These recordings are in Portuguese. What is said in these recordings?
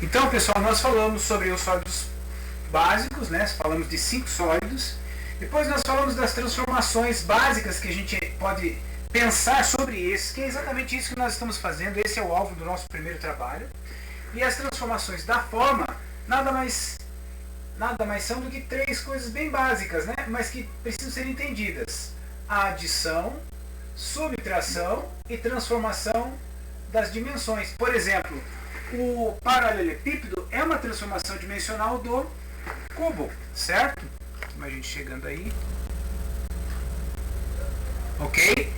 Então, pessoal, nós falamos sobre os sólidos básicos, né? Falamos de 5 sólidos. Depois nós falamos das transformações básicas que a gente pode pensar sobre esses, que é exatamente isso que nós estamos fazendo. Esse é o alvo do nosso primeiro trabalho. E as transformações da forma nada mais são do que 3 coisas bem básicas, né? Mas que precisam ser entendidas: a adição, subtração e transformação das dimensões. Por exemplo, o paralelepípedo é uma transformação dimensional do cubo, certo? Tem a gente chegando aí. Ok?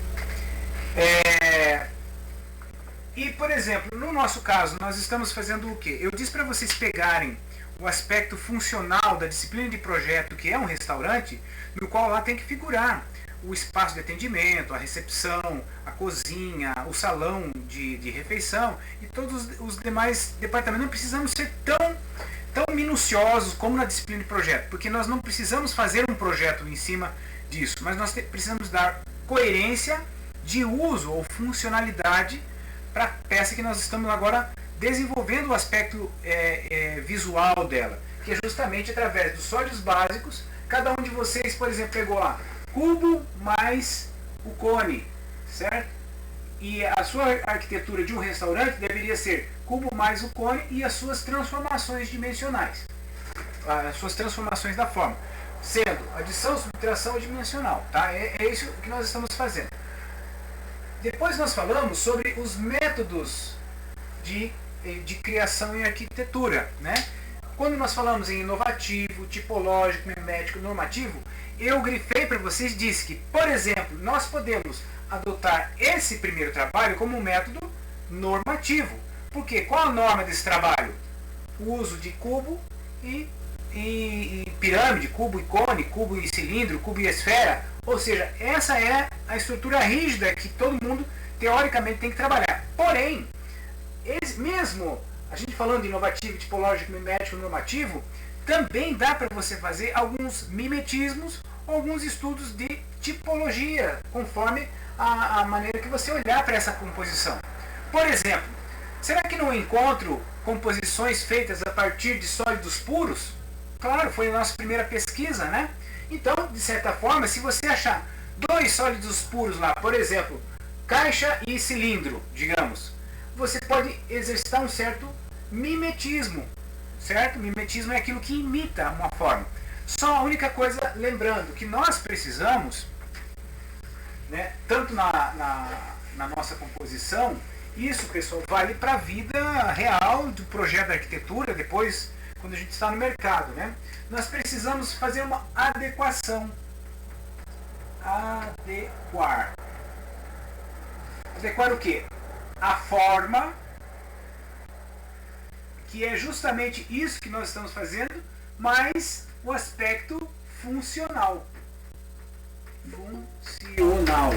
E, por exemplo, no nosso caso, nós estamos fazendo o quê? Eu disse para vocês pegarem o aspecto funcional da disciplina de projeto, que é um restaurante, no qual lá tem que figurar o espaço de atendimento, a recepção, a cozinha, o salão de refeição e todos os demais departamentos. Não precisamos ser tão minuciosos como na disciplina de projeto, porque nós não precisamos fazer um projeto em cima disso, mas nós precisamos dar coerência de uso ou funcionalidade para a peça que nós estamos agora desenvolvendo o aspecto visual dela, que é justamente através dos sólidos básicos. Cada um de vocês, por exemplo, pegou lá cubo mais o cone, certo? E a sua arquitetura de um restaurante deveria ser cubo mais o cone e as suas transformações dimensionais, as suas transformações da forma, sendo adição, subtração dimensional, tá? É isso que nós estamos fazendo. Depois nós falamos sobre os métodos de criação em arquitetura, né? Quando nós falamos em inovativo, tipológico, mimético, normativo, eu grifei para vocês, disse que, por exemplo, nós podemos adotar esse primeiro trabalho como um método normativo. Por quê? Qual a norma desse trabalho? O uso de cubo e pirâmide, cubo e cone, cubo e cilindro, cubo e esfera. Ou seja, essa é a estrutura rígida que todo mundo, teoricamente, tem que trabalhar. Porém, mesmo a gente falando de inovativo, tipológico, mimético, normativo, também dá para você fazer alguns mimetismos, alguns estudos de tipologia, conforme a maneira que você olhar para essa composição. Por exemplo, será que não encontro composições feitas a partir de sólidos puros? Claro, foi a nossa primeira pesquisa, né? Então, de certa forma, se você achar 2 sólidos puros lá, por exemplo, caixa e cilindro, digamos, você pode exercitar um certo mimetismo, certo? Mimetismo é aquilo que imita uma forma. Só a única coisa, lembrando, que nós precisamos, né, tanto na nossa composição, isso, pessoal, vale para a vida real do projeto da arquitetura, depois, quando a gente está no mercado, né? Nós precisamos fazer uma adequação. Adequar. Adequar o quê? A forma, que é justamente isso que nós estamos fazendo, mas o aspecto funcional. Funcional.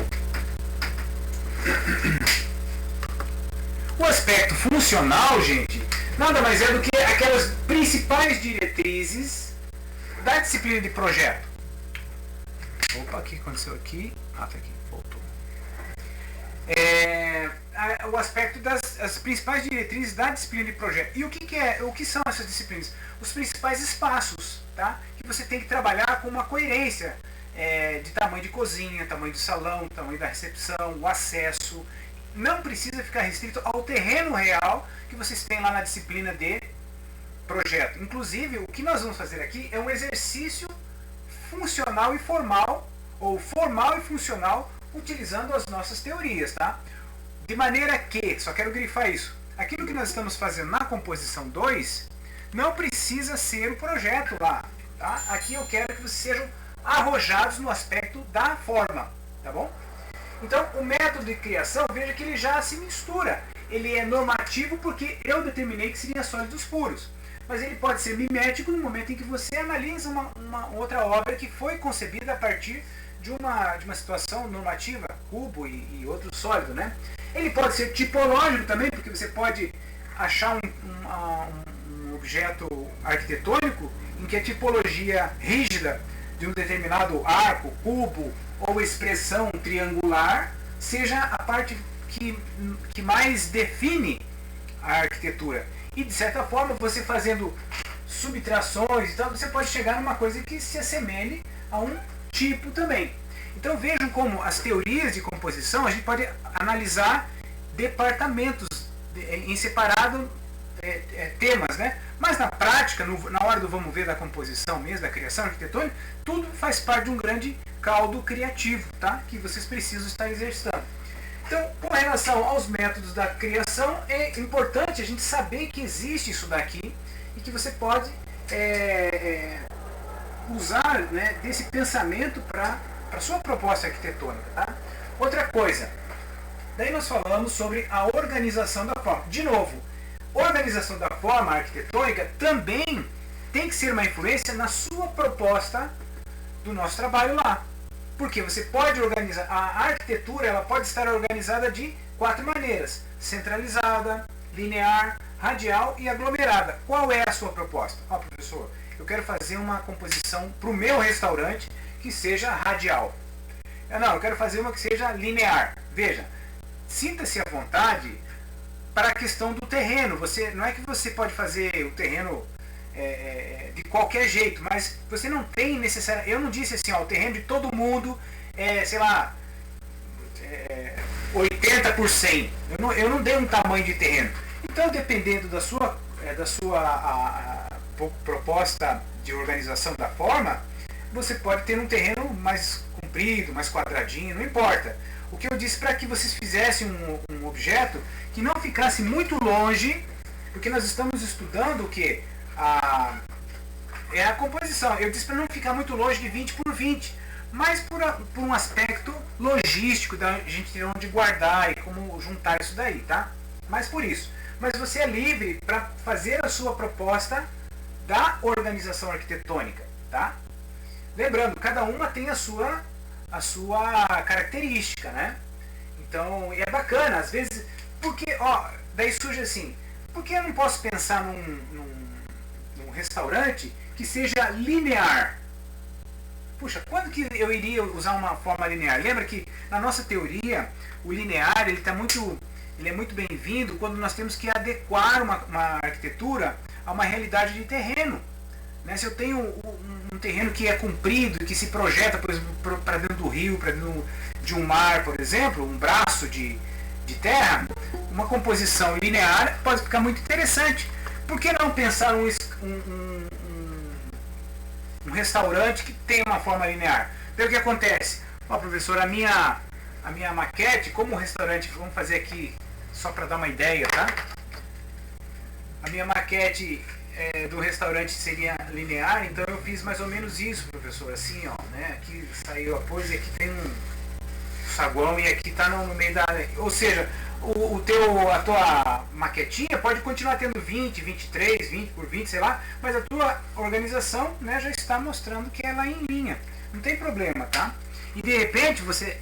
O aspecto funcional, gente, nada mais é do que aquelas principais diretrizes da disciplina de projeto. Opa, o que aconteceu aqui? Ah, tá aqui, voltou. O aspecto das principais diretrizes da disciplina de projeto. E o que são essas disciplinas? Os principais espaços, tá? Que você tem que trabalhar com uma coerência de tamanho de cozinha, tamanho do salão, tamanho da recepção, o acesso. Não precisa ficar restrito ao terreno real que vocês têm lá na disciplina de projeto. Inclusive, o que nós vamos fazer aqui é um exercício funcional e formal, ou formal e funcional, utilizando as nossas teorias, tá? De maneira que, só quero grifar isso, aquilo que nós estamos fazendo na composição 2 não precisa ser o projeto lá, tá? Aqui eu quero que vocês sejam arrojados no aspecto da forma, tá bom? Então, o método de criação, veja que ele já se mistura. Ele é normativo porque eu determinei que seria sólidos puros. Mas ele pode ser mimético no momento em que você analisa uma outra obra que foi concebida a partir de uma situação normativa, cubo e outro sólido, né? Ele pode ser tipológico também, porque você pode achar um objeto arquitetônico em que a tipologia rígida de um determinado arco, cubo ou expressão triangular seja a parte que mais define a arquitetura. E de certa forma, você fazendo subtrações e tal, você pode chegar numa coisa que se assemelhe a um tipo também. Então vejam como as teorias de composição a gente pode analisar departamentos em separado temas, né? Mas na prática, na hora do vamos ver da composição mesmo, da criação arquitetônica, tudo faz parte de um grande caldo criativo, tá? Que vocês precisam estar exercitando. Então, com relação aos métodos da criação, é importante a gente saber que existe isso daqui e que você pode usar, né, desse pensamento para a sua proposta arquitetônica. Tá? Outra coisa, daí nós falamos sobre a organização da forma. De novo, organização da forma arquitetônica também tem que ser uma influência na sua proposta do nosso trabalho lá. Porque você pode organizar, a arquitetura ela pode estar organizada de 4 maneiras: centralizada, linear, radial e aglomerada. Qual é a sua proposta? Professor, eu quero fazer uma composição para o meu restaurante que seja radial. Não, eu quero fazer uma que seja linear. Veja, sinta-se à vontade para a questão do terreno. Não é que você pode fazer o terreno de qualquer jeito, mas você não tem necessário. Eu não disse assim, o terreno de todo mundo sei lá, 80 por 100. Eu não dei um tamanho de terreno. Então, dependendo da sua proposta de organização da forma, você pode ter um terreno mais comprido, mais quadradinho, não importa. O que eu disse para que vocês fizessem um objeto que não ficasse muito longe, porque nós estamos estudando o que? É a composição. Eu disse para não ficar muito longe de 20 por 20, mas por um aspecto logístico, da gente ter onde guardar e como juntar isso daí, tá? Mas por isso. Mas você é livre para fazer a sua proposta da organização arquitetônica, tá? Lembrando, cada uma tem a sua característica, né? Então, é bacana, às vezes, porque, daí surge assim, por que eu não posso pensar num restaurante que seja linear? Puxa, quando que eu iria usar uma forma linear? Lembra que na nossa teoria, o linear ele é muito bem-vindo quando nós temos que adequar uma arquitetura a uma realidade de terreno. Né? Se eu tenho um terreno que é comprido, que se projeta para dentro do rio, para dentro de um mar, por exemplo, um braço de terra, uma composição linear pode ficar muito interessante. Por que não pensar um restaurante que tem uma forma linear? Então o que acontece? Professor, a minha maquete, como restaurante, vamos fazer aqui só para dar uma ideia, tá? A minha maquete do restaurante seria linear, então eu fiz mais ou menos isso, professor, assim, né? Aqui saiu a pose, aqui tem um saguão e aqui está no meio da... Ou seja, a tua maquetinha pode continuar tendo 20, 23, 20 por 20, sei lá, mas a tua organização, né, já está mostrando que ela é em linha. Não tem problema, tá? E de repente você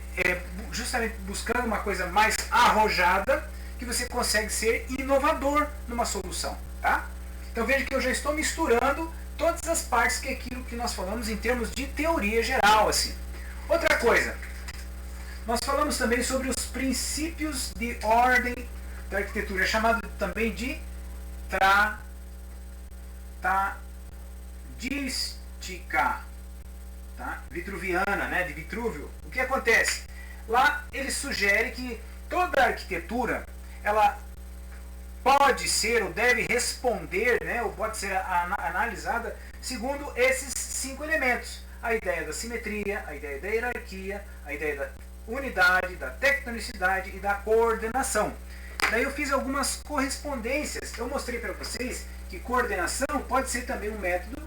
justamente buscando uma coisa mais arrojada, que você consegue ser inovador numa solução, tá? Então veja que eu já estou misturando todas as partes que aquilo que nós falamos em termos de teoria geral, assim. Outra coisa, nós falamos também sobre os princípios de ordem da arquitetura, chamado também de tratadística, tá? Vitruviana, né? De Vitrúvio. O que acontece? Lá ele sugere que toda arquitetura ela pode ser ou deve responder, né, ou pode ser analisada segundo esses 5 elementos: a ideia da simetria, a ideia da hierarquia, a ideia da unidade, da tectonicidade e da coordenação. Daí eu fiz algumas correspondências. Eu mostrei para vocês que coordenação pode ser também um método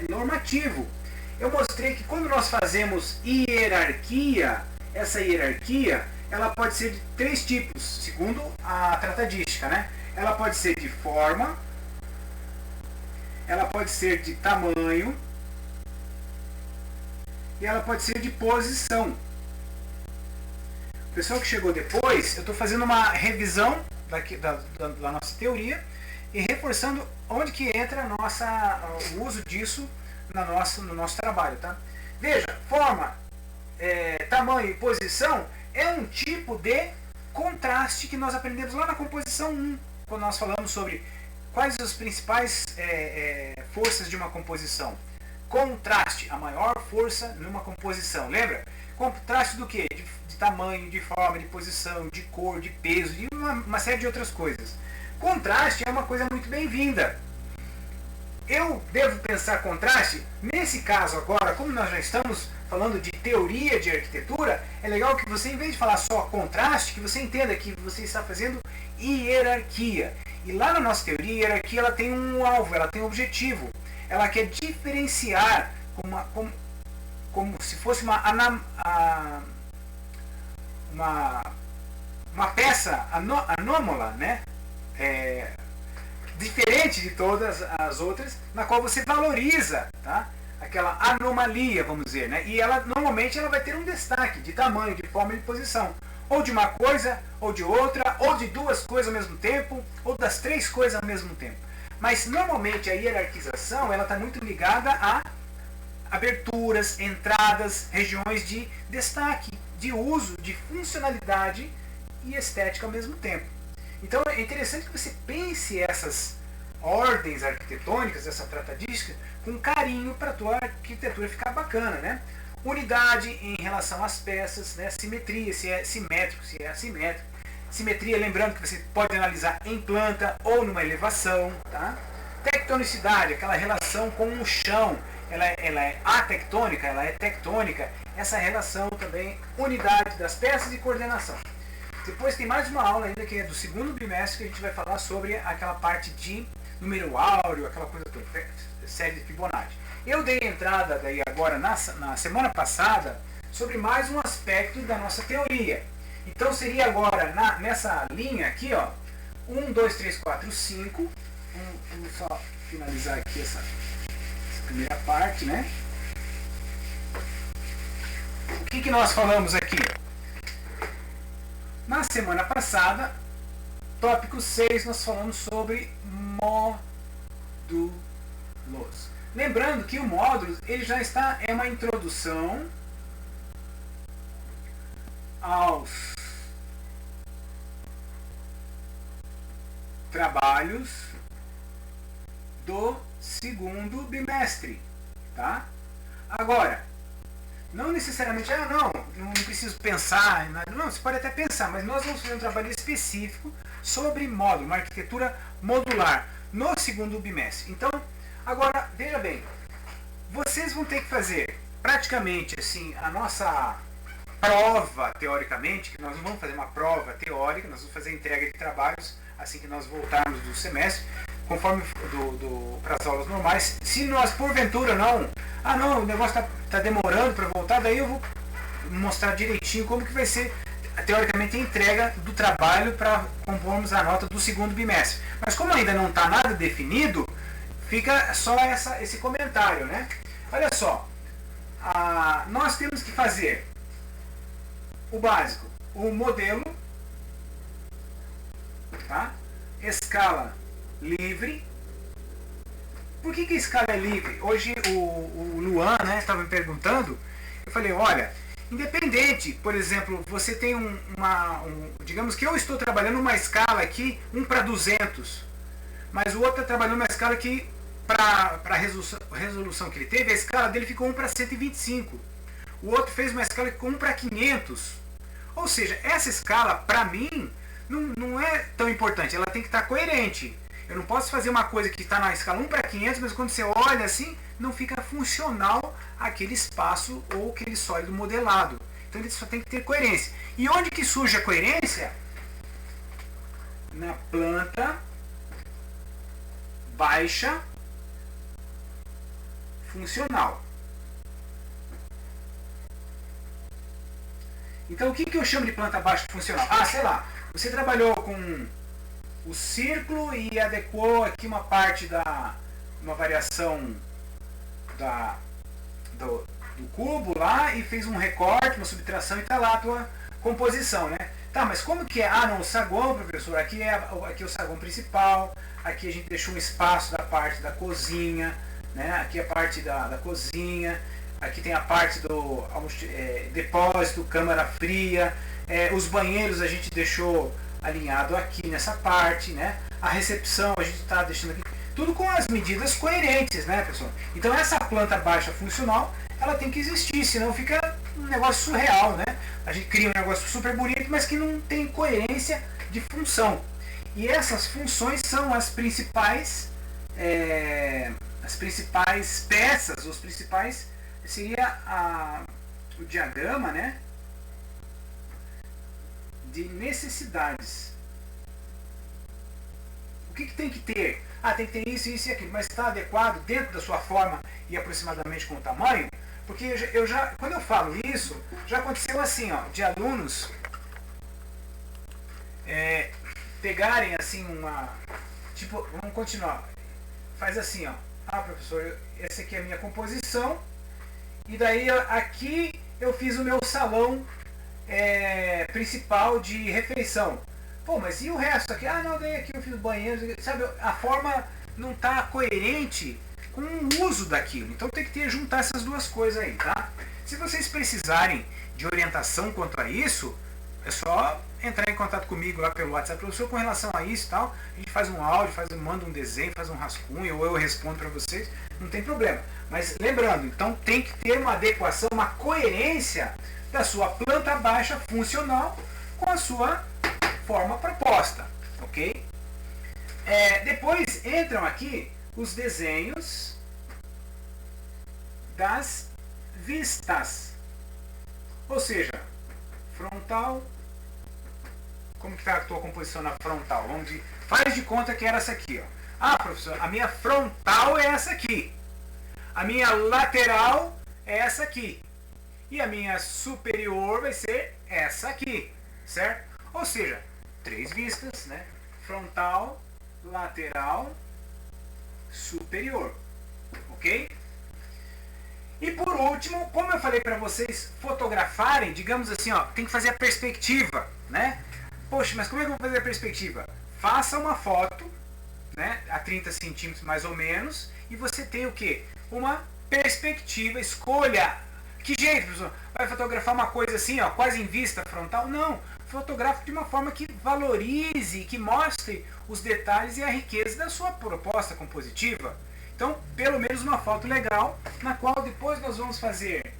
normativo. Eu mostrei que quando nós fazemos hierarquia, essa hierarquia ela pode ser de 3 tipos, segundo a tratadística, né? Ela pode ser de forma, ela pode ser de tamanho e ela pode ser de posição. O pessoal que chegou depois, eu estou fazendo uma revisão da nossa teoria e reforçando onde que entra o uso disso no nosso trabalho, tá? Veja, forma, tamanho e posição é um tipo de contraste que nós aprendemos lá na composição 1. quando nós falamos sobre quais as principais forças de uma composição. Contraste, a maior força numa composição. Lembra? Contraste do quê? De tamanho, de forma, de posição, de cor, de peso, e uma série de outras coisas. Contraste é uma coisa muito bem-vinda. Eu devo pensar contraste, nesse caso agora, como nós já estamos falando de teoria de arquitetura, é legal que você, em vez de falar só contraste, que você entenda que você está fazendo hierarquia. E lá na nossa teoria, a hierarquia ela tem um alvo, ela tem um objetivo. Ela quer diferenciar como se fosse uma peça anômala, né? Diferente de todas as outras, na qual você valoriza, tá? Aquela anomalia, vamos dizer, né? E ela normalmente ela vai ter um destaque de tamanho, de forma e de posição, ou de uma coisa, ou de outra, ou de duas coisas ao mesmo tempo, ou das três coisas ao mesmo tempo. Mas normalmente a hierarquização ela está muito ligada a aberturas, entradas, regiões de destaque, de uso, de funcionalidade e estética ao mesmo tempo. Então é interessante que você pense essas ordens arquitetônicas, essa tratadística, com carinho para a tua arquitetura ficar bacana, né? Unidade em relação às peças, né? Simetria, se é simétrico, se é assimétrico. Simetria, lembrando que você pode analisar em planta ou numa elevação, tá? Tectonicidade, aquela relação com o chão, ela é atectônica, ela é tectônica. Essa relação também, unidade das peças e coordenação. Depois tem mais uma aula ainda que é do segundo bimestre que a gente vai falar sobre aquela parte de número áureo, aquela coisa toda, série de Fibonacci. Eu dei entrada daí agora na semana passada sobre mais um aspecto da nossa teoria. Então seria agora nessa linha aqui, ó, 1, 2, 3, 4, 5. Vamos só finalizar aqui essa primeira parte, né? O que nós falamos aqui? Na semana passada, tópico 6, nós falamos sobre módulos. Lembrando que o módulo ele já está é uma introdução aos trabalhos do segundo bimestre, tá? Agora, não necessariamente, não preciso pensar, não, você pode até pensar, mas nós vamos fazer um trabalho específico sobre módulo, uma arquitetura modular, no segundo bimestre. Então, agora, veja bem, vocês vão ter que fazer praticamente assim, a nossa prova, teoricamente, que nós não vamos fazer uma prova teórica, nós vamos fazer entrega de trabalhos assim que nós voltarmos do semestre, conforme para as aulas normais. Se nós, porventura, o negócio está demorando para voltar, daí eu vou mostrar direitinho como que vai ser, teoricamente, a entrega do trabalho para compormos a nota do segundo bimestre. Mas como ainda não está nada definido, fica só esse comentário, né? Olha só, nós temos que fazer o básico, o modelo, tá? Escala livre. Por que a escala é livre? Hoje o Luan, né, estava me perguntando. Eu falei, olha, independente, por exemplo, você tem digamos que eu estou trabalhando uma escala aqui 1 para 200, mas o outro está trabalhando uma escala que para a resolução que ele teve, a escala dele ficou 1 para 125. O outro fez uma escala que ficou 1 para 500. Ou seja, essa escala para mim não é tão importante, ela tem que estar coerente. Eu não posso fazer uma coisa que está na escala 1 para 500, mas quando você olha assim, não fica funcional aquele espaço ou aquele sólido modelado. Então ele só tem que ter coerência. E onde que surge a coerência? Na planta baixa funcional. Então o que eu chamo de planta baixa funcional? Sei lá, você trabalhou com o círculo e adequou aqui uma parte uma variação do cubo lá e fez um recorte, uma subtração e está lá a tua composição, né? Tá, mas como que é? O saguão, professor, aqui é o saguão principal, aqui a gente deixou um espaço da parte da cozinha, né? Aqui a parte da cozinha, aqui tem a parte do depósito, câmara fria, os banheiros a gente deixou alinhado aqui nessa parte, né? A recepção a gente está deixando aqui, tudo com as medidas coerentes, né, pessoal? Então essa planta baixa funcional, ela tem que existir, senão fica um negócio surreal, né? A gente cria um negócio super bonito, mas que não tem coerência de função. E essas funções são as principais peças, os principais, seria o diagrama, né, de necessidades. O que tem que ter? Tem que ter isso, isso e aquilo, mas está adequado dentro da sua forma e aproximadamente com o tamanho? Porque quando eu falo isso, já aconteceu assim, ó, de alunos pegarem assim tipo, vamos continuar, faz assim, ó, professor, essa aqui é a minha composição, e daí aqui eu fiz o meu salão principal de refeição. Pô, mas e o resto aqui? Não, daí aqui eu fiz o banheiro, sabe? A forma não está coerente com o uso daquilo. Então tem que juntar essas duas coisas aí, tá? Se vocês precisarem de orientação quanto a isso, é só entrar em contato comigo lá pelo WhatsApp, professor, com relação a isso e tal. A gente faz um áudio, manda um desenho, faz um rascunho, ou eu respondo para vocês, não tem problema. Mas lembrando, então tem que ter uma adequação, uma coerência da sua planta baixa funcional com a sua forma proposta, ok? Depois entram aqui os desenhos das vistas, ou seja, frontal. Como que está a tua composição na frontal? Faz de conta que era essa aqui, ó. Professor, a minha frontal é essa aqui, a minha lateral é essa aqui, e a minha superior vai ser essa aqui, certo? Ou seja, 3 vistas, né? Frontal, lateral, superior, ok? E por último, como eu falei para vocês fotografarem, digamos assim, ó, tem que fazer a perspectiva, né? Poxa, mas como é que eu vou fazer a perspectiva? Faça uma foto, né, a 30 centímetros mais ou menos, e você tem o quê? Uma perspectiva, escolha. Que jeito, professor? Vai fotografar uma coisa assim, ó, quase em vista frontal? Não. Fotografe de uma forma que valorize, que mostre os detalhes e a riqueza da sua proposta compositiva. Então, pelo menos uma foto legal, na qual depois nós vamos fazer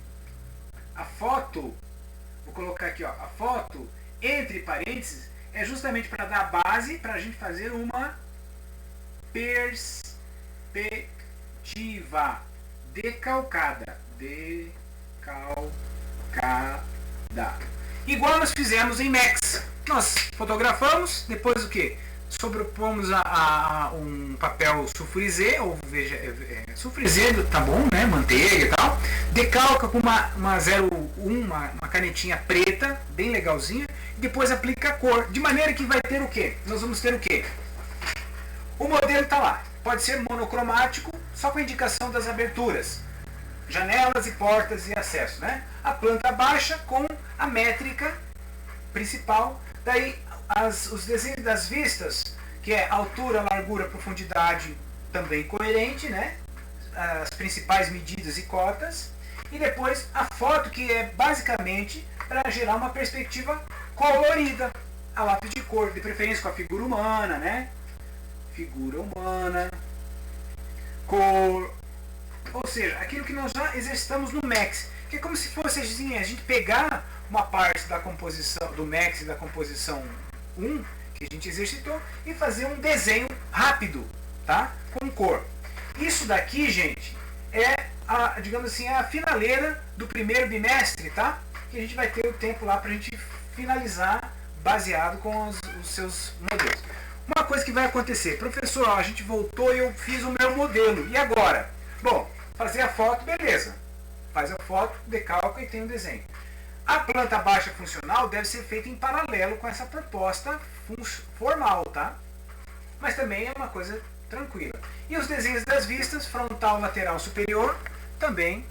a foto, vou colocar aqui, ó, a foto entre parênteses, é justamente para dar base para a gente fazer uma perspectiva decalcada. Igual nós fizemos em Max. Nós fotografamos, depois o que? Sobrepomos um papel sulfurizê, ou sulfurizê, tá bom, né? Manteiga e tal. Decalca com uma 01, uma canetinha preta, bem legalzinha, e depois aplica a cor. De maneira que vai ter o quê? Nós vamos ter o quê? O modelo está lá. Pode ser monocromático, só com a indicação das aberturas. Janelas e portas e acesso, né? A planta baixa com a métrica principal. Daí os desenhos das vistas, que é altura, largura, profundidade, também coerente, né? As principais medidas e cotas. E depois a foto, que é basicamente para gerar uma perspectiva colorida, a lápis de cor, de preferência com a figura humana, né? Figura humana, cor, ou seja, aquilo que nós já exercitamos no Max, que é como se fosse assim, a gente pegar uma parte da composição do Max e da composição 1 que a gente exercitou e fazer um desenho rápido, tá? Com cor. Isso daqui, gente, é digamos assim, a finaleira do primeiro bimestre, tá? Que a gente vai ter o tempo lá para a gente finalizar baseado com os seus modelos. Uma coisa que vai acontecer, professor, a gente voltou e eu fiz o meu modelo, e agora? Bom, fazer a foto, beleza. Faz a foto, decalca e tem um desenho. A planta baixa funcional deve ser feita em paralelo com essa proposta formal, tá? Mas também é uma coisa tranquila. E os desenhos das vistas, frontal, lateral, superior, também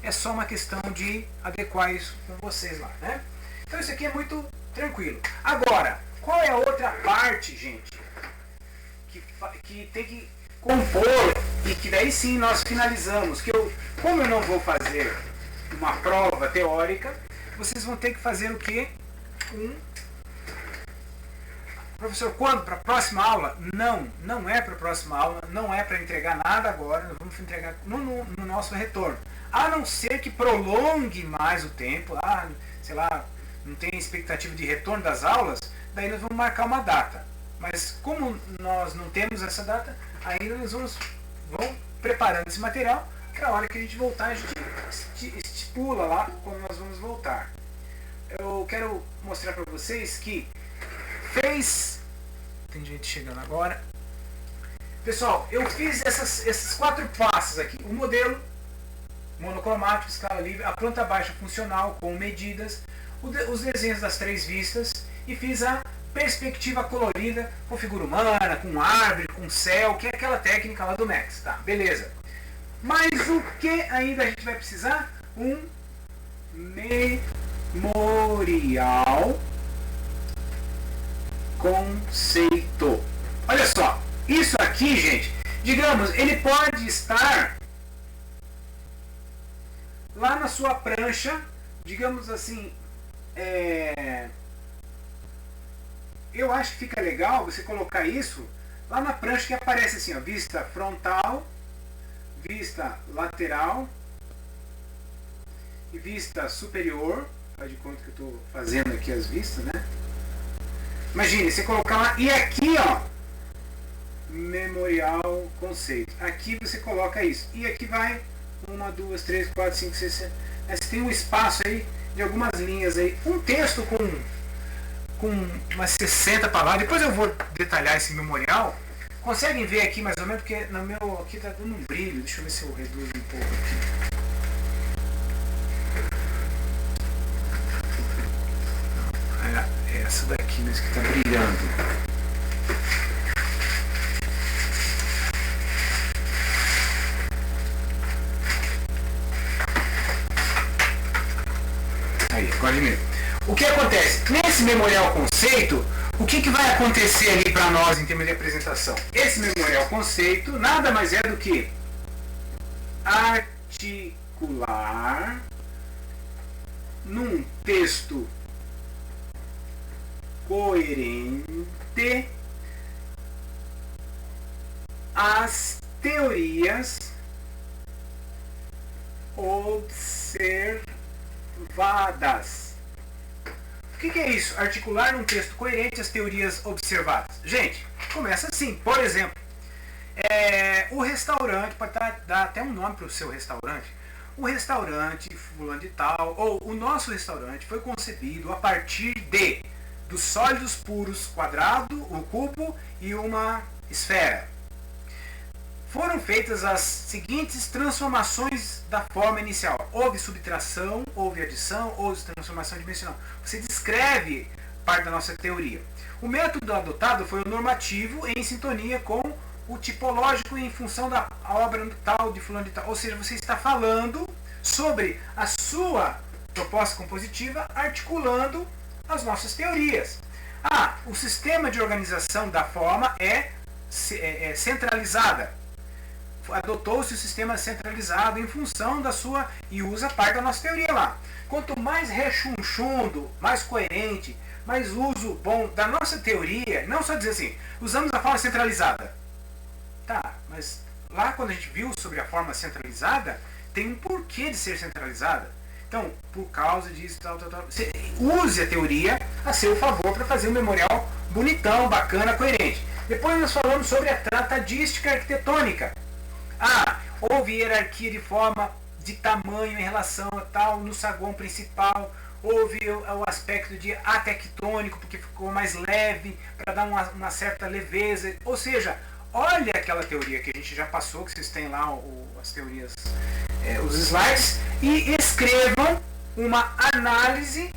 é só uma questão de adequar isso com vocês lá, né? Então isso aqui é muito tranquilo. Agora, qual é a outra parte, gente, que tem que compor e que daí sim nós finalizamos? Como eu não vou fazer uma prova teórica, vocês vão ter que fazer o quê? Professor, quando? Para a próxima aula? Não, não é para a próxima aula, não é para entregar nada agora, nós vamos entregar no nosso retorno. A não ser que prolongue mais o tempo, sei lá, não tem expectativa de retorno das aulas, daí nós vamos marcar uma data. Mas como nós não temos essa data, ainda nós vamos preparando esse material para a hora que a gente voltar, a gente estipula lá quando nós vamos voltar. Eu quero mostrar para vocês que tem gente chegando agora. Pessoal, eu fiz esses 4 passos aqui. O modelo monocromático, escala livre, a planta baixa funcional com medidas, os desenhos das 3 vistas e fiz a perspectiva colorida com figura humana, com árvore, com céu, que é aquela técnica lá do Max. Tá, beleza. Mas o que ainda a gente vai precisar? Um memorial conceito. Olha só, isso aqui, gente, digamos, ele pode estar lá na sua prancha, digamos assim, eu acho que fica legal você colocar isso lá na prancha que aparece assim, ó, vista frontal, vista lateral e vista superior. Faz de conta que eu estou fazendo aqui as vistas, né? Imagine, você colocar lá, e aqui, ó, memorial conceito. Aqui você coloca isso. E aqui vai 1, 2, 3, 4, 5, 6, 7. Você tem um espaço aí de algumas linhas aí. Um texto com umas 60 palavras. Depois eu vou detalhar esse memorial. Conseguem ver aqui mais ou menos, porque no meu aqui tá dando um brilho. Deixa eu ver se eu reduzo um pouco aqui. Essa daqui mesmo que está brilhando. Aí, agora diminuiu. O que acontece? Nesse memorial conceito, o que vai acontecer ali para nós em termos de apresentação? Esse memorial conceito nada mais é do que articular num texto coerente as teorias observadas. O que é isso? Articular num texto coerente as teorias observadas. Gente, começa assim. Por exemplo, o restaurante, pode dar até um nome para o seu restaurante. O restaurante fulano de tal, ou o nosso restaurante foi concebido a partir dos sólidos puros quadrado, o cubo e uma esfera. Foram feitas as seguintes transformações da forma inicial. Houve subtração, houve adição, houve transformação dimensional. Você descreve parte da nossa teoria. O método adotado foi o normativo em sintonia com o tipológico em função da obra tal, de fulano de tal. Ou seja, você está falando sobre a sua proposta compositiva articulando as nossas teorias. O sistema de organização da forma é centralizada. Adotou-se o sistema centralizado em função da sua e usa parte da nossa teoria lá. Quanto mais rechonchundo, mais coerente, mais uso bom da nossa teoria, não só dizer assim, usamos a forma centralizada. Tá, mas lá quando a gente viu sobre a forma centralizada, tem um porquê de ser centralizada. Então, por causa disso, tal. Você use a teoria a seu favor para fazer um memorial bonitão, bacana, coerente. Depois nós falamos sobre a tratadística arquitetônica. Houve hierarquia de forma de tamanho em relação a tal no saguão principal. Houve o aspecto de atectônico, porque ficou mais leve, para dar uma certa leveza. Ou seja, olha aquela teoria que a gente já passou, que vocês têm lá as teorias, os slides, e escrevam uma análise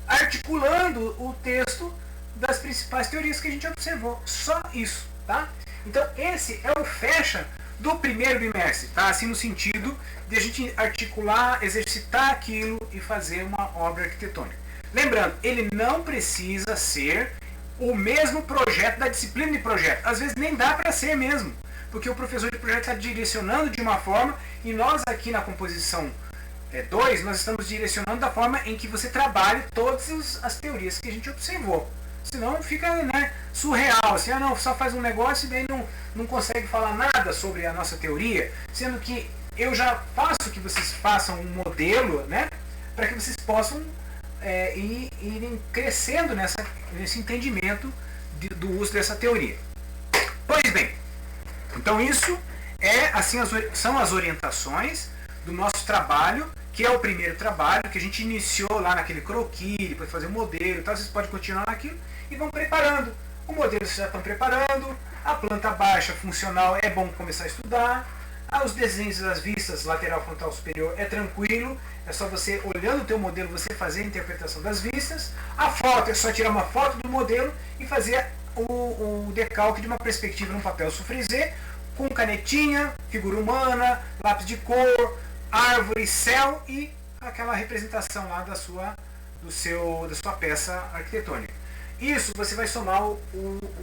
articulando o texto das principais teorias que a gente observou. Só isso, tá? Então esse é o fecha do primeiro bimestre, tá? Assim no sentido de a gente articular, exercitar aquilo e fazer uma obra arquitetônica. Lembrando, ele não precisa ser o mesmo projeto da disciplina de projeto. Às vezes nem dá para ser mesmo, porque o professor de projeto está direcionando de uma forma e nós aqui na composição 2, nós estamos direcionando da forma em que você trabalhe todas as teorias que a gente observou. Senão fica, né, surreal, assim, não, só faz um negócio e daí não consegue falar nada sobre a nossa teoria, sendo que eu já faço que vocês façam um modelo, né, para que vocês possam irem crescendo nesse entendimento do uso dessa teoria. Pois bem, então isso são as orientações do nosso trabalho, que é o primeiro trabalho que a gente iniciou lá naquele croquis, depois fazer o modelo e tal. Vocês podem continuar naquilo e vão preparando. O modelo vocês já estão preparando, a planta baixa funcional é bom começar a estudar, os desenhos das vistas lateral, frontal, superior é tranquilo, é só você olhando o teu modelo você fazer a interpretação das vistas. A foto é só tirar uma foto do modelo e fazer o decalque de uma perspectiva num papel sufrisé com canetinha, figura humana, lápis de cor, árvore, céu e aquela representação lá da sua peça arquitetônica. Isso você vai somar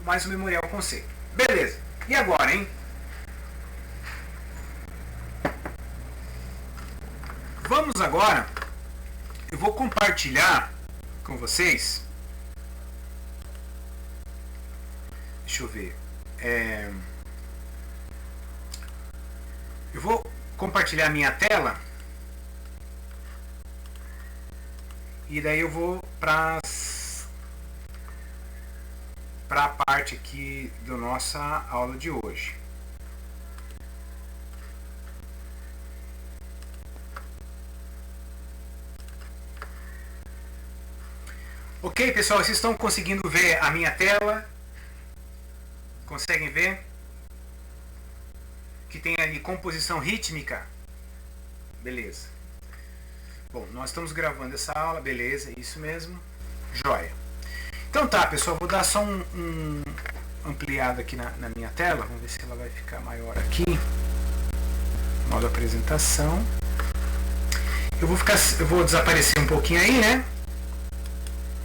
mais o memorial conceito. Beleza. E agora, hein? Vamos agora, eu vou compartilhar com vocês, deixa eu ver, eu vou compartilhar minha tela e daí eu vou para a parte aqui da nossa aula de hoje. Ok, pessoal, vocês estão conseguindo ver a minha tela? Conseguem ver? Que tem ali composição rítmica. Beleza. Bom, nós estamos gravando essa aula, beleza, isso mesmo. Joia. Então tá, pessoal, vou dar só um ampliado aqui na minha tela. Vamos ver se ela vai ficar maior aqui. Modo apresentação. Eu vou desaparecer um pouquinho aí, né?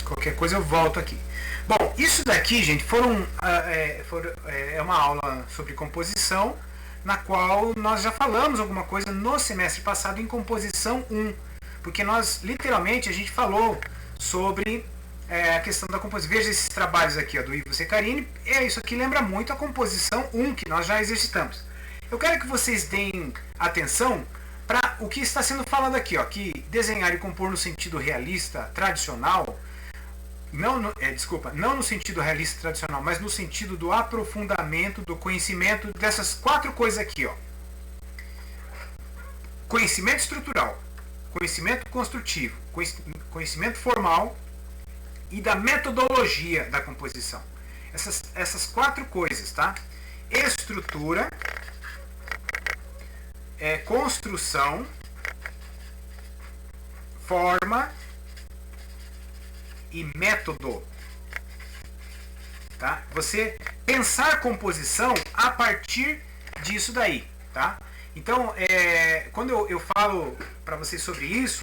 Qualquer coisa eu volto aqui. Bom, isso daqui, gente, é uma aula sobre composição, na qual nós já falamos alguma coisa no semestre passado em composição 1, porque nós, literalmente, a gente falou sobre a questão da composição. Veja esses trabalhos aqui, ó, do Ivo Secarini, isso aqui lembra muito a composição 1, que nós já exercitamos. Eu quero que vocês deem atenção para o que está sendo falado aqui, ó, que desenhar e compor no sentido realista, tradicional, não no sentido realista tradicional, mas no sentido do aprofundamento, do conhecimento dessas 4 coisas aqui, ó. Conhecimento estrutural, conhecimento construtivo, conhecimento formal e da metodologia da composição. Essas 4 coisas, tá? Estrutura, construção, forma e método, tá? Você pensar composição a partir disso daí, tá? Então, quando eu falo para vocês sobre isso,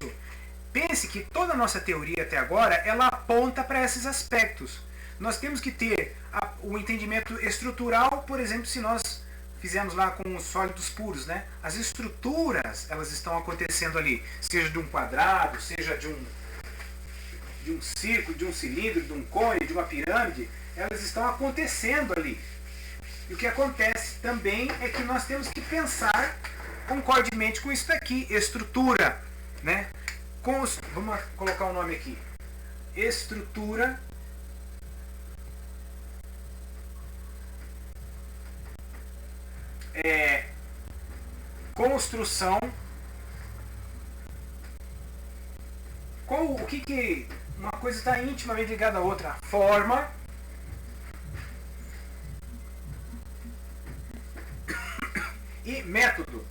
pense que toda a nossa teoria até agora, ela aponta para esses aspectos. Nós temos que ter o entendimento estrutural, por exemplo, se nós fizemos lá com os sólidos puros, né? As estruturas, elas estão acontecendo ali, seja de um quadrado, seja de um círculo, de um cilindro, de um cone, de uma pirâmide, elas estão acontecendo ali. E o que acontece também é que nós temos que pensar concordemente com isso daqui, estrutura, né? Vamos colocar o nome aqui, estrutura construção. O que uma coisa está intimamente ligada à outra? Forma, e método.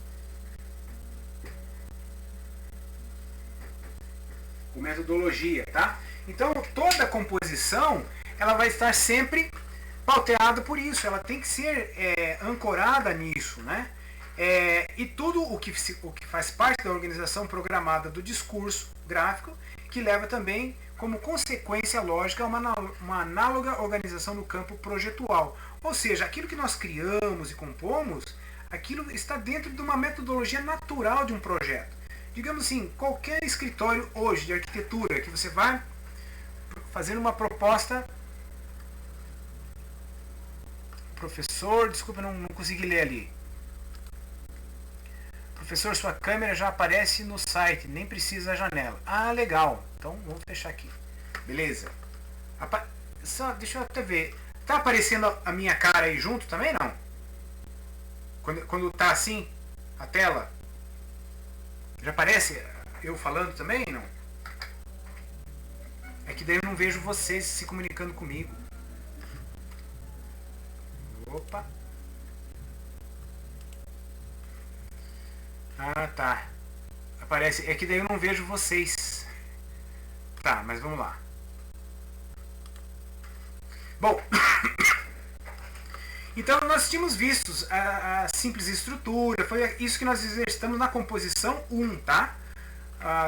Com metodologia, tá? Então toda composição ela vai estar sempre pauteada por isso. Ela tem que ser ancorada nisso, né? E tudo o que faz parte da organização programada do discurso gráfico, que leva também como consequência lógica uma análoga organização no campo projetual. Ou seja, aquilo que nós criamos e compomos, aquilo está dentro de uma metodologia natural de um projeto. Digamos assim, qualquer escritório hoje de arquitetura que você vai fazendo uma proposta Professor, desculpa, não consegui ler ali. Professor, sua câmera já aparece no site, nem precisa da janela. Ah, legal. Então vamos fechar aqui. Beleza. Só, deixa eu até ver. Tá aparecendo a minha cara aí junto também, não? Quando tá assim, a tela? Já aparece eu falando também, não? É que daí eu não vejo vocês se comunicando comigo. Opa. Ah, tá. Aparece. É que daí eu não vejo vocês. Tá, mas vamos lá. Bom. Então nós tínhamos visto a simples estrutura. Foi isso que nós exercitamos na composição 1, tá?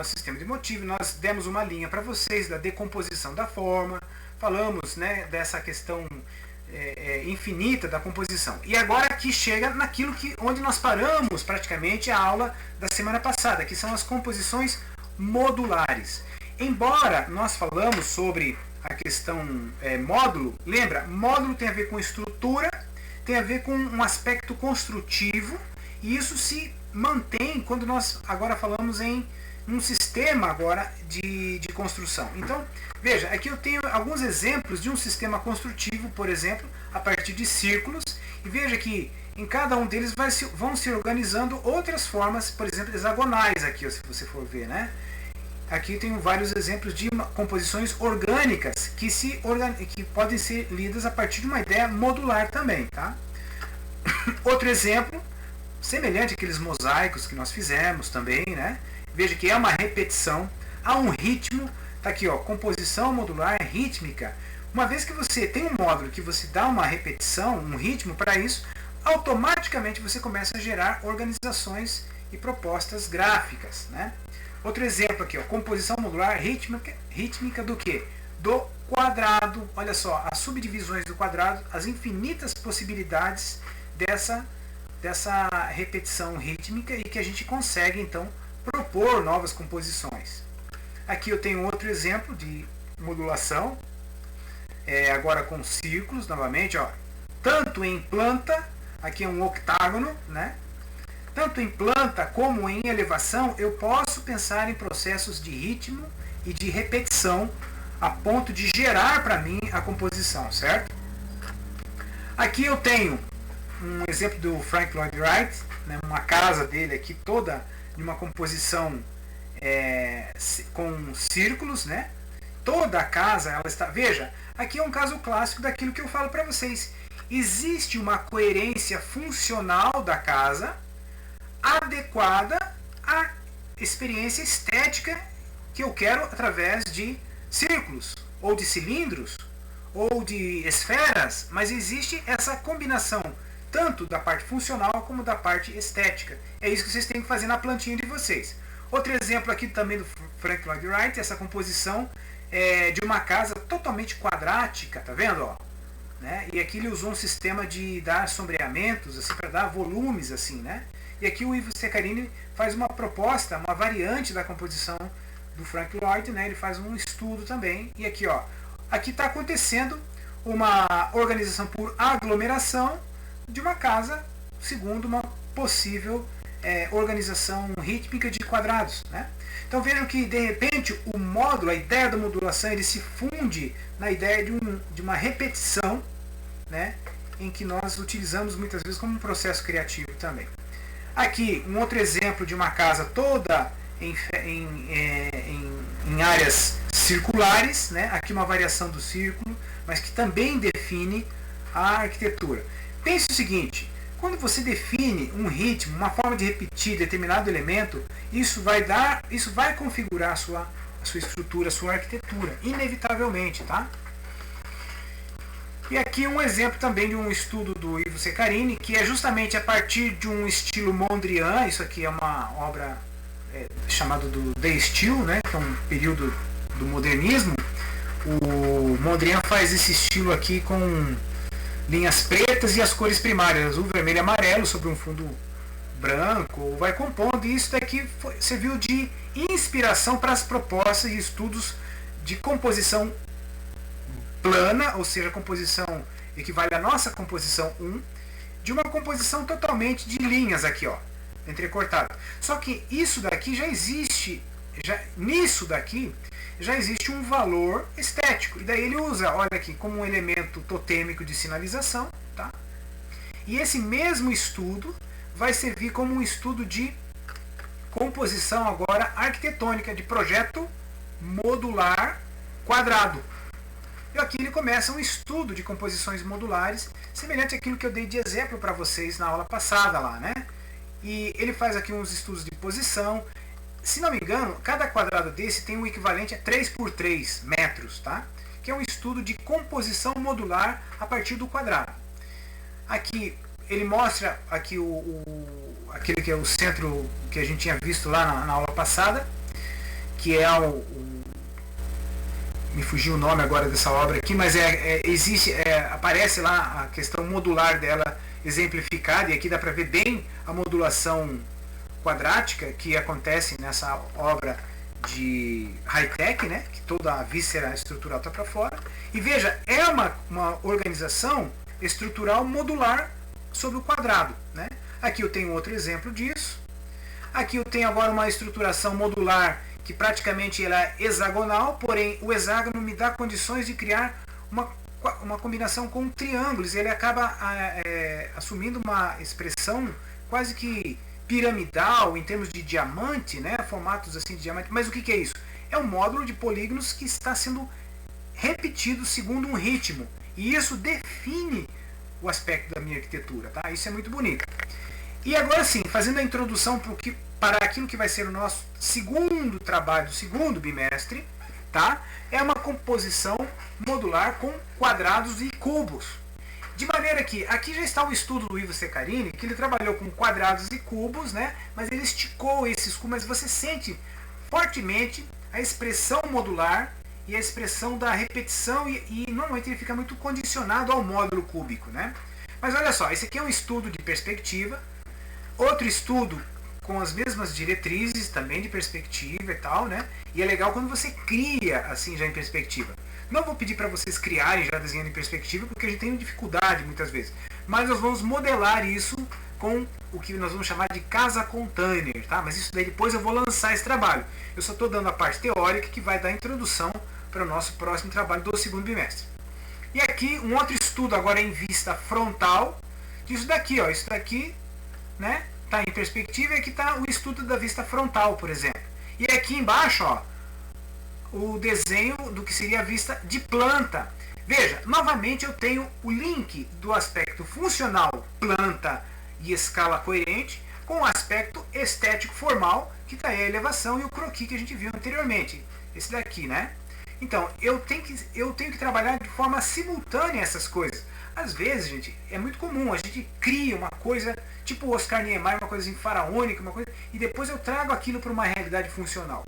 O sistema de motivo. Nós demos uma linha para vocês da decomposição da forma. Falamos, né, dessa questão infinita da composição. E agora aqui chega naquilo onde nós paramos praticamente a aula da semana passada, que são as composições modulares. Embora nós falamos sobre a questão módulo, lembra, módulo tem a ver com estrutura, tem a ver com um aspecto construtivo, e isso se mantém quando nós agora falamos em um sistema agora de construção. Então, veja, aqui eu tenho alguns exemplos de um sistema construtivo, por exemplo, a partir de círculos, e veja que em cada um deles vão se organizando outras formas, por exemplo, hexagonais aqui, se você for ver, né? Aqui tenho vários exemplos de composições orgânicas que podem ser lidas a partir de uma ideia modular também, tá? Outro exemplo, semelhante àqueles mosaicos que nós fizemos também, né? Veja que é uma repetição, há um ritmo, tá aqui, ó, composição modular rítmica. Uma vez que você tem um módulo que você dá uma repetição, um ritmo para isso, automaticamente você começa a gerar organizações e propostas gráficas, né? Outro exemplo aqui, ó, composição modular rítmica do que? Do quadrado. Olha só, as subdivisões do quadrado, as infinitas possibilidades dessa repetição rítmica e que a gente consegue então propor novas composições. Aqui eu tenho outro exemplo de modulação, agora com círculos novamente, ó, tanto em planta, aqui é um octágono, né? Tanto em planta como em elevação, eu posso pensar em processos de ritmo e de repetição a ponto de gerar para mim a composição, certo? Aqui eu tenho um exemplo do Frank Lloyd Wright, né, uma casa dele aqui toda de uma composição com círculos, né? Toda a casa ela está. Veja, aqui é um caso clássico daquilo que eu falo para vocês. Existe uma coerência funcional da casa adequada à experiência estética que eu quero através de círculos, ou de cilindros, ou de esferas, mas existe essa combinação tanto da parte funcional como da parte estética. É isso que vocês têm que fazer na plantinha de vocês. Outro exemplo aqui também do Frank Lloyd Wright, essa composição de uma casa totalmente quadrática, tá vendo? Ó? Né? E aqui ele usou um sistema de dar sombreamentos, assim, para dar volumes, assim, né? E aqui o Ivo Ceccarini faz uma proposta, uma variante da composição do Frank Lloyd, né? Ele faz um estudo também. E aqui, ó, aqui está acontecendo uma organização por aglomeração de uma casa segundo uma possível organização rítmica de quadrados, né? Então vejam que de repente o módulo, a ideia da modulação, ele se funde na ideia de uma repetição, né? Em que nós utilizamos muitas vezes como um processo criativo também. Aqui um outro exemplo de uma casa toda em áreas circulares, né? Aqui uma variação do círculo, mas que também define a arquitetura. Pense o seguinte, quando você define um ritmo, uma forma de repetir determinado elemento, isso vai configurar a sua estrutura, a sua arquitetura, inevitavelmente, tá? E aqui um exemplo também de um estudo do Ivo Ceccarini, que é justamente a partir de um estilo Mondrian. Isso aqui é uma obra chamada do The Style, né, que é um período do modernismo. O Mondrian faz esse estilo aqui com linhas pretas e as cores primárias, azul, vermelho e amarelo, sobre um fundo branco, vai compondo, e isso daqui serviu de inspiração para as propostas e estudos de composição plana, ou seja, composição equivale à nossa composição 1, de uma composição totalmente de linhas aqui, ó, entrecortadas. Só que isso daqui já existe, nisso daqui já existe um valor estético. E daí ele usa, olha aqui, como um elemento totêmico de sinalização, tá? E esse mesmo estudo vai servir como um estudo de composição agora arquitetônica, de projeto modular quadrado. E aqui ele começa um estudo de composições modulares, semelhante àquilo que eu dei de exemplo para vocês na aula passada lá, né? E ele faz aqui uns estudos de posição. Se não me engano, cada quadrado desse tem um equivalente a 3 por 3 metros, tá? Que é um estudo de composição modular a partir do quadrado. Aqui ele mostra aqui aquele que é o centro que a gente tinha visto lá na aula passada, que é me fugiu o nome agora dessa obra aqui, mas aparece lá a questão modular dela exemplificada, e aqui dá para ver bem a modulação quadrática que acontece nessa obra de high-tech, né? Que toda a víscera estrutural está para fora. E veja, é uma organização estrutural modular sobre o quadrado, né? Aqui eu tenho outro exemplo disso. Aqui eu tenho agora uma estruturação modular que praticamente ela é hexagonal, porém o hexágono me dá condições de criar uma combinação com triângulos. Ele acaba assumindo uma expressão quase que piramidal em termos de diamante, né? Formatos assim de diamante. Mas o que é isso? É um módulo de polígonos que está sendo repetido segundo um ritmo. E isso define o aspecto da minha arquitetura, tá? Isso é muito bonito. E agora sim, fazendo a introdução para aquilo que vai ser o nosso segundo trabalho, do segundo bimestre, tá? É uma composição modular com quadrados e cubos. De maneira que aqui já está o estudo do Ivo Secarini, que ele trabalhou com quadrados e cubos, né? Mas ele esticou esses cubos, mas você sente fortemente a expressão modular e a expressão da repetição, e normalmente ele fica muito condicionado ao módulo cúbico, né? Mas olha só, esse aqui é um estudo de perspectiva, outro estudo com as mesmas diretrizes também de perspectiva e tal, né? E é legal quando você cria assim já em perspectiva. Não vou pedir para vocês criarem já desenhando em perspectiva, porque a gente tem dificuldade muitas vezes. Mas nós vamos modelar isso com o que nós vamos chamar de casa container, tá? Mas isso daí depois eu vou lançar esse trabalho. Eu só estou dando a parte teórica que vai dar a introdução para o nosso próximo trabalho do segundo bimestre. E aqui um outro estudo agora em vista frontal disso daqui, ó. Isso daqui, né? Tá em perspectiva, e aqui está o estudo da vista frontal, por exemplo. E aqui embaixo, ó, o desenho do que seria a vista de planta. Veja, novamente eu tenho o link do aspecto funcional, planta e escala coerente, com o aspecto estético formal, que está aí a elevação e o croquis que a gente viu anteriormente. Esse daqui, né? Então, eu tenho que trabalhar de forma simultânea essas coisas. Às vezes, gente, é muito comum, a gente cria uma coisa, tipo o Oscar Niemeyer, uma coisa assim, faraônica, uma coisa, e depois eu trago aquilo para uma realidade funcional.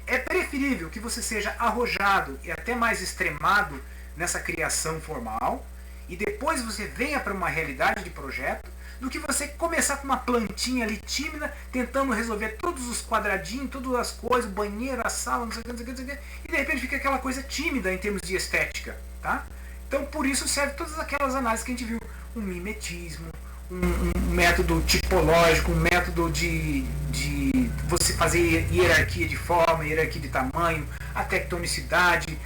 É preferível que você seja arrojado e até mais extremado nessa criação formal, e depois você venha para uma realidade de projeto, do que você começar com uma plantinha ali tímida, tentando resolver todos os quadradinhos, todas as coisas, o banheiro, a sala, não sei o que, não sei o que, e de repente fica aquela coisa tímida em termos de estética, tá? Então por isso serve todas aquelas análises que a gente viu, um mimetismo, um método tipológico, um método de você fazer hierarquia de forma, hierarquia de tamanho, a tectonicidade,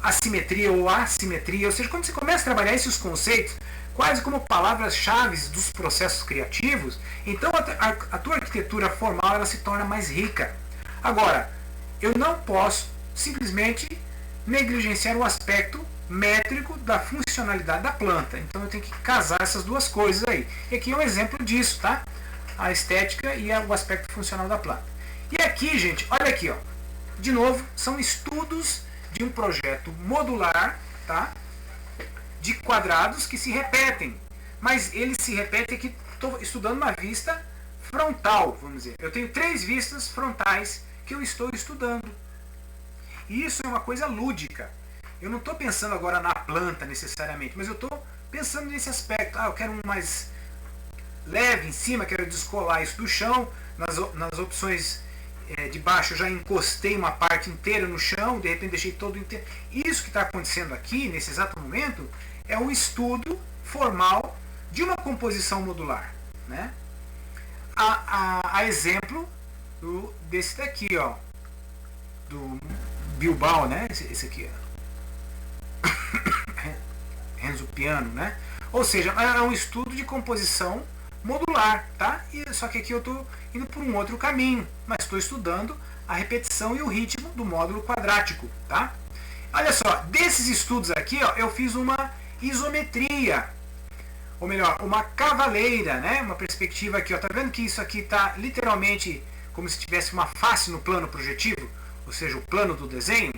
a simetria ou assimetria, ou seja, quando você começa a trabalhar esses conceitos, quase como palavras-chave dos processos criativos, então a tua arquitetura formal ela se torna mais rica. Agora, eu não posso simplesmente negligenciar o aspecto métrico da funcionalidade da planta. Então eu tenho que casar essas duas coisas aí. E aqui é um exemplo disso, tá? A estética e o aspecto funcional da planta. E aqui, gente, olha aqui, ó. De novo, são estudos de um projeto modular, tá? De quadrados que se repetem, mas eles se repetem aqui. Estou estudando uma vista frontal, vamos dizer. Eu tenho 3 vistas frontais que eu estou estudando. E isso é uma coisa lúdica. Eu não estou pensando agora na planta necessariamente, mas eu estou pensando nesse aspecto. Eu quero um mais leve em cima, quero descolar isso do chão. Nas opções de baixo eu já encostei uma parte inteira no chão, de repente deixei todo inteiro. Isso que está acontecendo aqui, nesse exato momento, é o estudo formal de uma composição modular, né? A exemplo desse daqui, ó, do Bilbao, né? Esse aqui, ó. Renzo Piano, né? Ou seja, é um estudo de composição modular, tá? Só que aqui eu estou indo por um outro caminho, mas estou estudando a repetição e o ritmo do módulo quadrático, tá? Olha só, desses estudos aqui, ó, eu fiz uma isometria, ou melhor, uma cavaleira, né? Uma perspectiva aqui, ó. Tá vendo que isso aqui está literalmente como se tivesse uma face no plano projetivo, ou seja, o plano do desenho?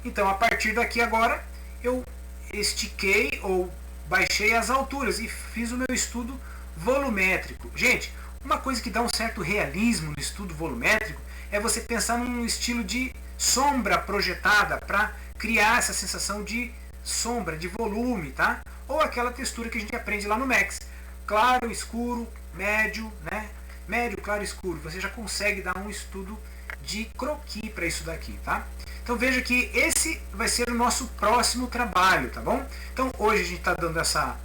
Então, a partir daqui agora, eu estiquei ou baixei as alturas e fiz o meu estudo volumétrico. Gente, uma coisa que dá um certo realismo no estudo volumétrico é você pensar num estilo de sombra projetada para criar essa sensação de sombra, de volume, tá? Ou aquela textura que a gente aprende lá no Max. Claro, escuro, médio, né? Médio, claro, escuro. Você já consegue dar um estudo de croquis para isso daqui, tá? Então veja que esse vai ser o nosso próximo trabalho, tá bom? Então hoje a gente está dando essa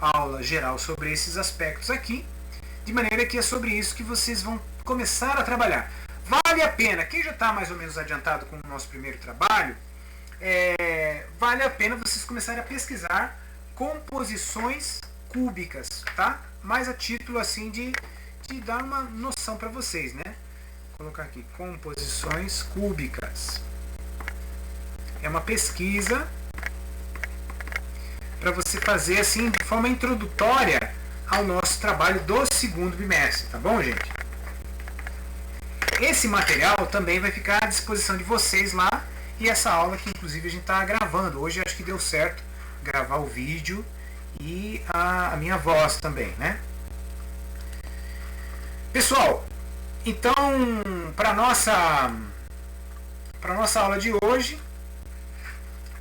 aula geral sobre esses aspectos aqui, de maneira que é sobre isso que vocês vão começar a trabalhar. Vale a pena, quem já está mais ou menos adiantado com o nosso primeiro trabalho, vale a pena vocês começarem a pesquisar composições cúbicas, tá? Mais a título assim de dar uma noção para vocês, né? Vou colocar aqui, composições cúbicas. É uma pesquisa para você fazer assim de forma introdutória ao nosso trabalho do segundo bimestre, tá bom, gente? Esse material também vai ficar à disposição de vocês lá, e essa aula que inclusive a gente está gravando. Hoje acho que deu certo gravar o vídeo e a minha voz também, né? Pessoal, então para nossa aula de hoje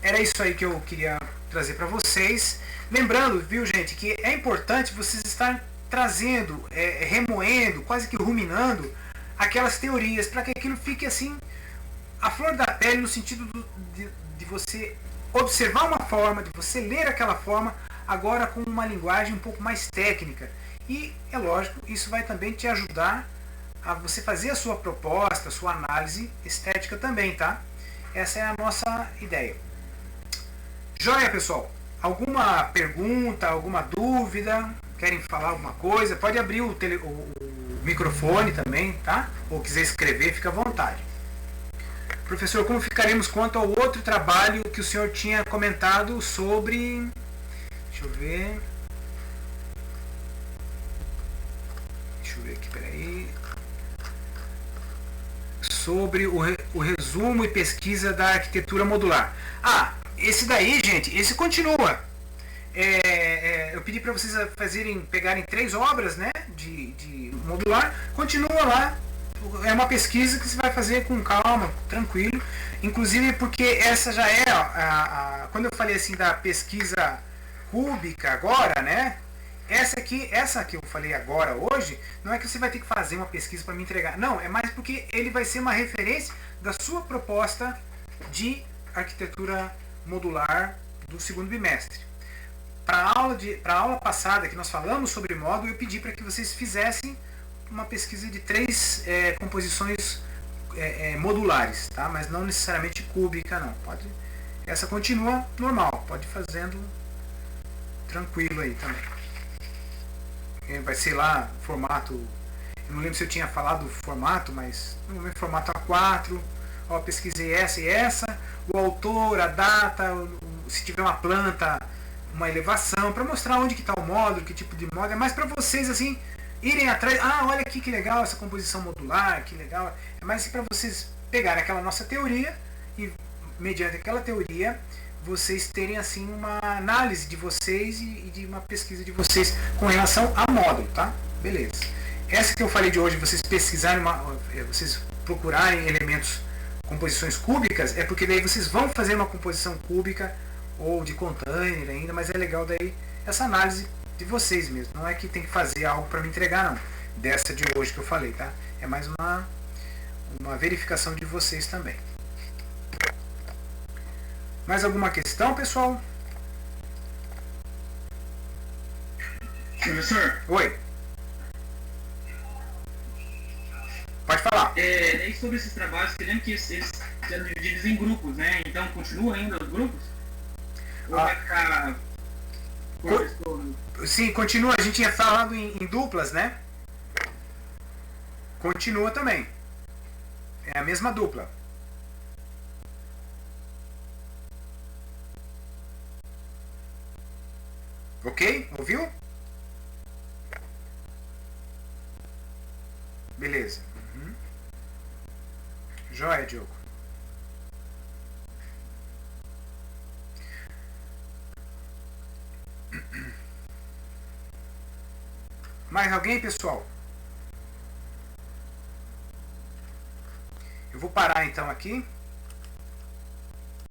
era isso aí que eu queria trazer para vocês. Lembrando, viu, gente, que é importante vocês estarem trazendo, remoendo, quase que ruminando aquelas teorias, para que aquilo fique assim, a flor da pele, no sentido de você observar uma forma, de você ler aquela forma, agora com uma linguagem um pouco mais técnica. E, é lógico, isso vai também te ajudar a você fazer a sua proposta, a sua análise estética também, tá? Essa é a nossa ideia. Joia, pessoal? Alguma pergunta, alguma dúvida? Querem falar alguma coisa? Pode abrir o microfone também, tá? Ou quiser escrever, fica à vontade. Professor, como ficaremos quanto ao outro trabalho que o senhor tinha comentado sobre... Deixa eu ver aqui, peraí. Sobre o resumo e pesquisa da arquitetura modular. Esse daí, gente, esse continua. Eu pedi para vocês pegarem 3 obras, né, de modular. Continua lá. É uma pesquisa que você vai fazer com calma, tranquilo. Inclusive porque essa já é quando eu falei assim da pesquisa cúbica agora, né? Essa que eu falei agora hoje, não é que você vai ter que fazer uma pesquisa para me entregar. Não, é mais porque ele vai ser uma referência da sua proposta de arquitetura modular do segundo bimestre. Para a aula passada que nós falamos sobre módulo, eu pedi para que vocês fizessem uma pesquisa de 3 composições modulares, tá? Mas não necessariamente cúbica, não. Essa continua normal, pode ir fazendo tranquilo aí também. Vai ser lá formato, eu não lembro se eu tinha falado formato, mas não lembro, formato A4. Ó, pesquisei essa e essa, o autor, a data, se tiver uma planta, uma elevação, para mostrar onde que está o módulo, que tipo de módulo, é mais para vocês assim irem atrás. Olha aqui que legal essa composição modular, que legal. É mais para vocês pegarem aquela nossa teoria e, mediante aquela teoria, vocês terem assim uma análise de vocês e de uma pesquisa de vocês com relação a módulo, tá? Beleza. Essa que eu falei de hoje, vocês pesquisarem, vocês procurarem elementos, composições cúbicas, é porque daí vocês vão fazer uma composição cúbica ou de container ainda, mas é legal daí essa análise de vocês mesmo. Não é que tem que fazer algo para me entregar, não. Dessa de hoje que eu falei, tá? É mais uma verificação de vocês também. Mais alguma questão, pessoal? Professor, Oi. Pode falar. e sobre esses trabalhos, você lembra que eles são divididos em grupos, né? Então continua ainda os grupos? Ou vai ficar por Sim, continua. A gente tinha falado em duplas, né? Continua também. É a mesma dupla. Ok? Ouviu? Beleza. Uhum. Joia, Diogo. Mais alguém, pessoal? Eu vou parar então aqui.